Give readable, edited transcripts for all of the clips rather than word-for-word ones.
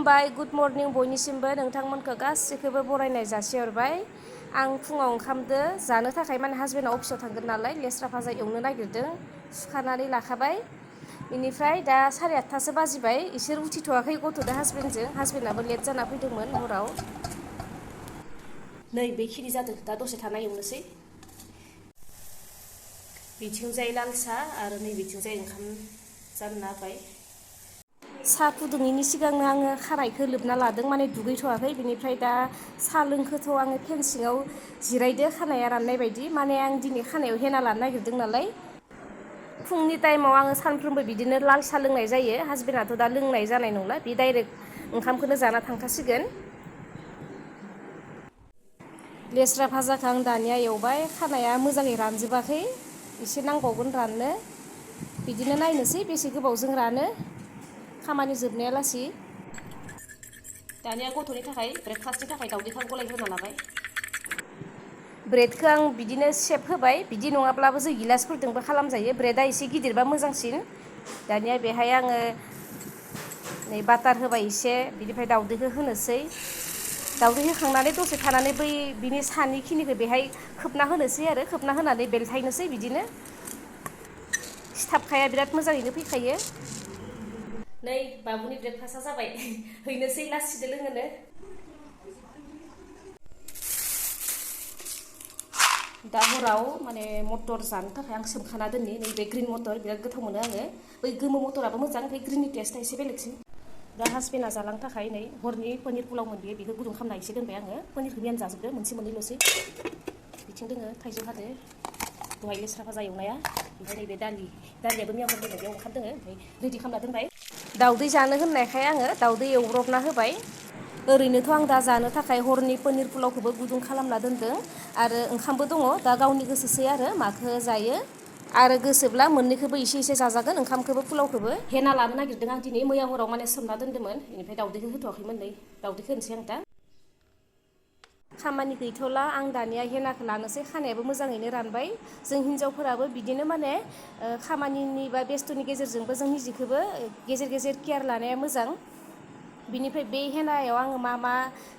खुलुमबाय good morning बयनिसिमबो नोंथांमोनखौ गासैखौबो बरायनाय जासिहरबाय आं फुङाव ओंखामदो जानो थाखाय माने हासबेन्डआ अफिसाव थांगोन नालाय लेस्रा भाजा एवनो नागिरदों सुखानानै लाखाबाय बेनिफ्राय दा 8:30सो बाजिबाय इसोर उथिथ'वाखै गथ'दो हासबेन्डआबो लेट जाना फैदोंमोन हराव नै बेखिनि जादों दा दसे थाना एवनोसै बिथिंजाय लाल साहा आरो नै बिथिंजाय ओंखाम जानना होबाय साहा फुदुङैनि सिगांनो आङो खानायखौ लोबना लादों माने दुगैथ'वाखै बिनिफ्राय दा साहा लोंखोथ' आङो फेन सिङाव जिरायदो खानाया राननाय बायदि माने आं दिनै खानायाव हेना लानो नागिरदों नालाय फुंनि टाइमाव आङो सानफ्रोमबो बिदिनो लाल साहा लोंनाय जायो हासबेन्डआथ' दा लोंनाय जानाय नंला बे डाइरेक्ट ओंखामखौनो जाना थांखासिगोन लेस्रा भाजाखौ आं दानिया एवबाय खानाया मोजाङै रानजोबाखै एसे नांबावगोन राननो बिदिनो नायनोसै बेसे गोबावजों रानो खामानि जोबनाया लासि दानिया गथ'नि थाखाय ब्रेकफास्टनि थाखाय दावदैखौ गलायग्रोना लाबाय ब्रेडखौ आं बिदिनो सेप होबाय बिदि नङाब्लाबो जों गिलासफोरजोंबो खालामजायो ब्रेडआ एसे गिदिरबा मोजांसिन दानिया बेहाय आङो नै बाटार होबाय एसे बिनिफ्राय दावदैखौ होनोसै दावदै होखांनानै दसे थानानै बै बिनि सानिखिनिखौ बेहाय खोबना होनोसै आरो खोबना होनानै बेलथायनोसै बिदिनो सिथाबखाया बिराद मोजाङैनो फैखायो नै बाबुनि ब्रेकफास्टआ जाबाय हैनोसै लासैदो लोङोनो दा हराव माने मटर जानो थाखाय आं सोमखाना दोननि नैबे ग्रिन मटर बिराद गोथाव मोनो आङो बै गोमो मटराबो मोजां ओमफ्राय ग्रिननि टेस्टआ एसे बेलेगसिन दा हासबेन्डआ जालांनो थाखाय नै हरनि पनिर पुलाव मोनबियो बेखौ गुदुं खालामना एसे दोनबाय आङो पनिरखौ मैयानो जाजोबदो मोनसे मोननैल'सै बिथिं दोङो थाइजौ हादो दहाय लेस्रा भाजा एवनाया ओमफ्राय नैबे दालियाबो मैया हरनि बेयाव ओंखाम दोङो ओमफ्राय रेडि खालामना दोनबाय दाउदै जानो होननायखाय आङो दाउदै एवब्रबना होबाय ओरैनोथ' आं दा जानो थाखाय हरनि पनिर पुलावखौबो गुदुं खालामना दोनदों आरो ओंखामबो दङ दा गावनि गोसोसै आरो माखो जायो आरो गोसोब्ला मोननैखौबो एसे एसे जाजागोन ओंखामखौबो पुलावखौबो हेना लानो नागिरदों आं दिनै मैया हराव माने सोमना दोन्दोंमोन बेनिफ्राय दावदैखौ होथ'वाखैमोन नै दावदैखौ होनोसै आं दा खामानि गैथ'ला आं दानिया हेनाखौ लानोसै खानायाबो मोजाङैनो रानबाय जों हिन्जावफोराबो बिदिनो माने खामानिनि बा बेस्थ'नि गेजेरजोंबो जों निजेखौबो गेजेर गेजेर केयार लानाया मोजां बिनिफ्राय बे हेनायाव आङो मा मा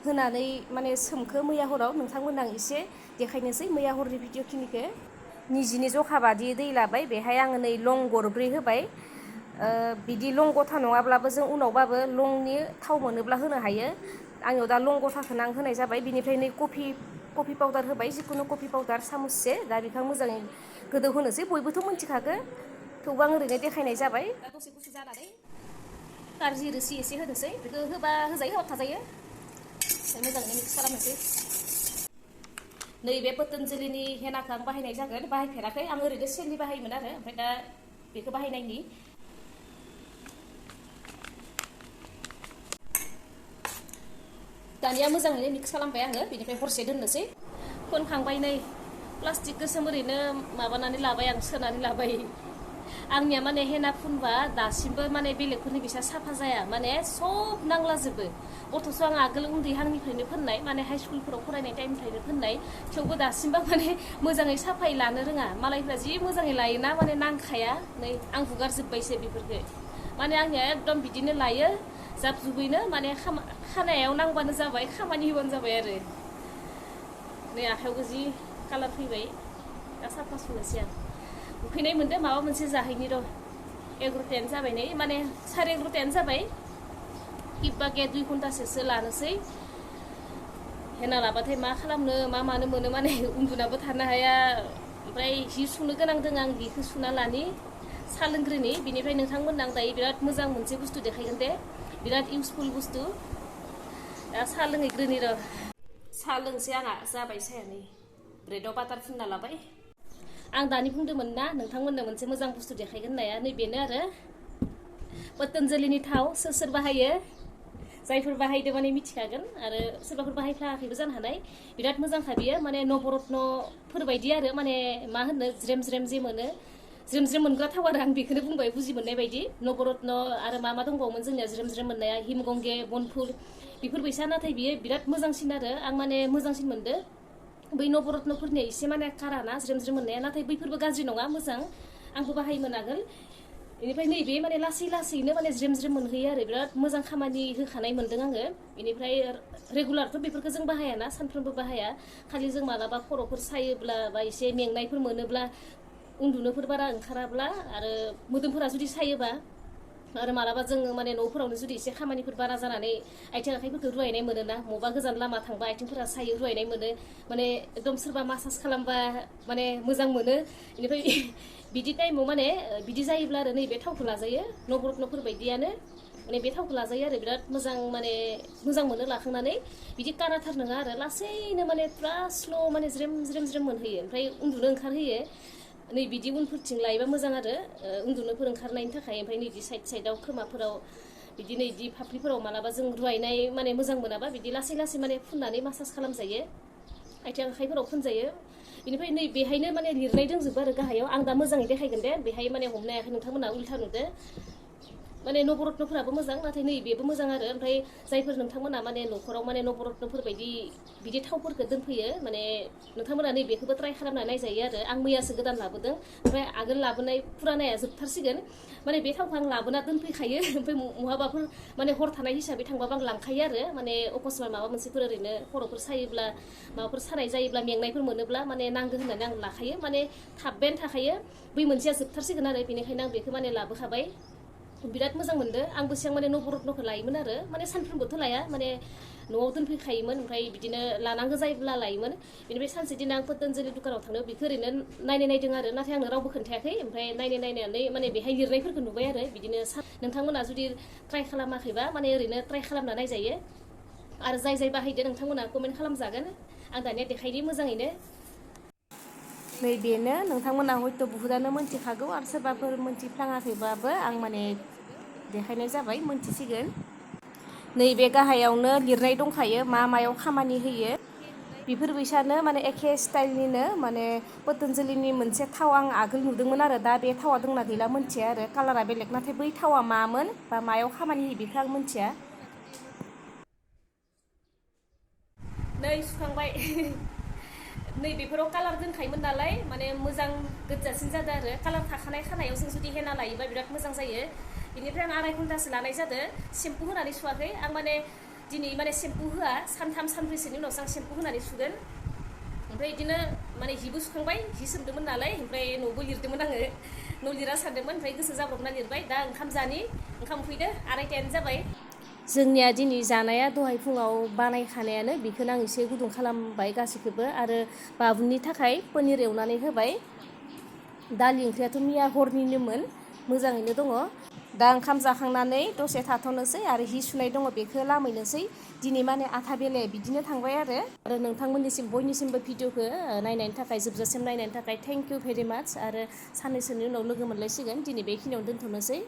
होनानै माने सोमखो मैया हराव नोंथांमोननो आं एसे देखायनोसै मैया हरनि भिडिअ'खिनिखौ निजिनि जखा बादि दै लाबाय बेहाय आङो नै लं गरब्रै होबाय बिदि लं गथा नङाब्लाबो जों उनावबाबो लंनि थाव मोनोब्ला होनो हायो आंनियाव दा लं गथाखौनो आं होनाय जाबाय बिनिफ्राय नै कफि पाउदार होबाय जिखुनु कफि पाउदार सामुससे दा बेखौ मोजाङै गोदौ होनोसै बयबोथ' मिथिखागो थेवबो आं ओरैनो देखायनाय जाबाय दा दसे गुसु जानानै कारजि रोसि एसे होनोसै बेखौ होबा होजायो होबा थाजायो मोजाङै मिक्स खालामनोसै नैबे पतन्जलिनि हेनाखौ आं बाहायनाय जागोन बाहायफेराखै आं ओरैनो सेलनि बाहायोमोन आरो ओमफ्राय दा बेखौ बाहायनायनि दानिया मोजाङैनो मिक्स खालामबाय आङो बेनिफ्राय हरसे दोननोसै फोनखांबाय नै प्लास्टिक गोसोम ओरैनो माबानानै लाबाय आं सोनानै लाबाय आंनिया माने हेना फुनबा दासिमबो माने बेलेगफोरनि बिसा साफा जाया माने सब नांलाजोबो गथ'स' आं आगोल उन्दैहांनिफ्रायनो फोननाय माने हाइ स्कुलफोराव फरायनाय टाइमनिफ्रायनो फोननाय थेवबो दासिमबा माने मोजाङै साफायै लानो रोङा मालायफ्रा जि मोजाङै लायोना माने नांखाया नै आं हुगारजोब्बायसो बेफोरखौ माने आंनिया एकदम बिदिनो लायो जाब जुबैनो माने खानायाव नांबानो जाबाय खामानि होबानो जाबाय आरो नै आखायावबो जि कालार फैबाय दा साफा सुनोसै आं उखैनाय मोनदों माबा मोनसे जाहैनि र' 11:10 जाबाय नै माने 11:30 जाबाय किबाके 2 घन्टासोसो लानोसै हेना लाबाथाय मा खालामनो मा मानो मोनो माने उन्दुनाबो थानो हाया ओमफ्राय हि सुनो गोनां दङ आं हिखौ सुना लानि साहा लोंग्रोनि बिनिफ्राय नोंथांमोननो आं दायो बिराद मोजां मोनसे बुस्थु देखायगोन दे बिराद इउजफुल बुस्थु दा साहा लोंहैग्रोनि र' साहा लोंसै आंहा जाबाय साया नै ब्रेडआव बाटार फुनना लाबाय आं दानि बुंदोंमोन ना नोंथांमोननो मोनसे मोजां बुस्थु देखायगोन होननाया नैबेनो आरो पतन्जलिनि थाव सोर सोर बाहायो जायफोर बाहायदों माने मिथिखागोन आरो सोरबाफोर बाहायफ्लाङाखैबो जानो हानाय बिराद मोजांखा बियो माने नवरत्नफोरबायदि आरो माने मा होनो ज्रेम ज्रेम जे मोनो ज्रेम ज्रेम मोनग्रा थाव आरो आं बेखौनो बुंबाय बुजि मोननाय बायदि नवरत्न आरो मा मा दंबावोमोन जोंनिया ज्रेम ज्रेम मोननाया हिमगंगे बनफुल बेफोरबायसा नाथाय बियो बिराद मोजांसिन आरो आं माने मोजांसिन मोनदों बै नवरत्नफोरनिया एसे माने काराना ज्रेम ज्रेम मोननाया नाथाय बैफोरबो गाज्रि नङा मोजां आंबो बाहायोमोन आगोल बेनिफ्राय नैबे माने लासै लासैनो माने ज्रेम ज्रेम मोनहैयो आरो बिराद मोजां खामानि होखानाय मोन्दों आङो बेनिफ्राय रेगुलारथ' बेफोरखौ जों बाहायाना सानफ्रोमबो बाहाया खालि जों मालाबा खर'फोर सायोब्ला बा एसे मेंनायफोर मोनोब्ला उन्दुनोफोर बारा ओंखाराब्ला आरो मोदोमफोरा जुदि सायोबा आरो मालाबा जोङो माने न'फोरावनो जुदि एसे खामानिफोर बारा जानानै आथिं आखाइफोरखौ रुवायनाय मोनोना मबा गोजान लामा थांबा आथिंफोरा सायो रुवायनाय मोनो माने एकदम सोरबा मासाज खालामबा माने मोजां मोनो बेनिफ्राय बिदि टाइमाव माने बिदि जायोब्ला आरो नैबे थावखौ लाजायो नवरत्नफोर बायदियानो माने बे थावखौ लाजायो आरो बिराद मोजां माने मोजां मोनो लाखांनानै बिदि काराथार नङा आरो लासैनो माने पुरा स्ल' माने ज्रेम ज्रेम ज्रेम मोनहोयो ओमफ्राय उन्दुनो ओंखारहोयो नै बिदि उनफोरथिं लायोबा मोजां आरो उन्दुनोफोर ओंखारनायनि थाखाय ओमफ्राय नैदि साइड साइडआव खोमाफोराव बिदि नैदि फाफ्लिफोराव मालाबा जों रुवायनाय माने मोजां मोनाबा बिदि लासै लासै माने फुननानै मासाज खालामजायो आथिं आखाइफोराव फुनजायो बेनिफ्राय नै बेहायनो माने लिरनाय दंजोबो आरो गाहायाव आं दा मोजाङै देखायगोन दे बेहाय माने हमनो हायाखै नोंथांमोना उल्था नुदो माने नवरत्नफोराबो मोजां नाथाय नैबेबो मोजां आरो ओमफ्राय जायफोर नोंथांमोना माने न'खराव माने नवरत्नफोर बायदि बिदि थावफोरखौ दोनफैयो माने नोंथांमोना नैबेखौबो ट्राय खालामना नायजायो आरो आं मैयासो गोदान लाबोदों ओमफ्राय आगोल लाबोनाय फुरानाया जोबथारसिगोन माने बे थावखौ आं लाबोना दोनफैखायो ओमफ्राय बहाबाफोर माने हर थानाय हिसाबै थांबाबो आं लांखायो आरो माने अकस्मात माबा मोनसेफोर ओरैनो खर'फोर सायोब्ला माबाफोर सानाय जायोब्ला मेंनायफोर मोनोब्ला माने नांगौ होननानै आं लाखायो माने थाबबायानो थाखायो बै मोनसेया जोबथारसिगोन आरो बेनिखायनो आं बेखौ माने लाबोखाबाय बिराद मोजां मोनदों आंबो सिगां माने नवरत्नखौ लायोमोन आरो माने सानफ्रोमबोथ' लाया माने न'आव दोनफैखायोमोन ओमफ्राय बिदिनो लानांगौ जायोब्ला लायोमोन बेनिफ्राय सानसे दिन आं पतन्जलि दुखानाव थांनायाव बेखौ ओरैनो नायनाय नायदों आरो नाथाय आंनो रावबो खोन्थायाखै ओमफ्राय नायनानै माने बेहाय लिरनायफोरखौ नुबाय आरो बिदिनो नोंथांमोना जुदि ट्राय खालामाखैबा माने ओरैनो ट्राय खालामना नायजायो आरो जाय बाहायदो नोंथांमोना कमेन्ट खालामजागोन आं दानिया देखायनि मोजाङैनो नै बेनो नोंथांमोना हयथ' बुहुदानो मोनथिखागौ आरो सोरबाफोर मोनथिफ्लाङाखैबाबो आं माने देखायनाय जाबाय मोनथिसिगोन नैबे गाहायावनो लिरनाय दंखायो मा मायाव खामानि होयो बेफोरबायसानो माने एखे स्टाइलनिनो माने पतन्जलिनि मोनसे थाव आं आगोल नुदोंमोन आरो दा बे थावा दंना गैला मोनथिया आरो कालारा बेलेग नाथाय बै थावा मामोन बा मायाव खामानि होयो बेखौ आं मोनथिया नै सुखांबाय नै बेफोराव कालार दोनखायोमोन नालाय माने मोजां गोजासिन जादों आरो कालार थाखानाय खानायाव जों जुदि हेना लायोबा बिराद मोजां जायो बेनिफ्राय आं 2.5 घन्टासो लानाय जादों सेम्पु होनानै सुवाखै आं माने दिनै माने सेम्पु होआ सानथाम सानब्रैसोनि उनावसो आं सेम्पु होनानै सुगोन ओमफ्राय बिदिनो माने हिबो सुखांबाय हि सोमदोंमोन नालाय ओमफ्राय न'बो लिरदोंमोन आङो न' लिरा सानदोंमोन ओमफ्राय गोसो जाब्रबना लिरबाय दा ओंखाम जानि ओंखाम उखैदो 2:30 जाबाय जोंनिया दिनै जानाया दहाय फुङाव बानायखानायानो बेखौनो आं एसे गुदुं खालामबाय गासैखौबो आरो बाबुनि थाखाय पनिर एवनानै होबाय दालि ओंख्रियाथ' मैया हरनिनोमोन मोजाङैनो दङ दा ओंखाम जाखांनानै दसे थाथ'नोसै आरो हि सुनाय दङ बेखौ लामैनोसै दिनै माने आधा बेले बिदिनो थांबाय आरो नोंथांमोननिसिम बयनिसिमबो भिडिअखौ नायनायनि थाखाय जोबजासिम नायनायनि थाखाय थेंक इउ भेरि माच आरो साननैसोनि उनाव लोगो मोनलायसिगोन दिनै बेखिनियावनो दोनथ'नोसै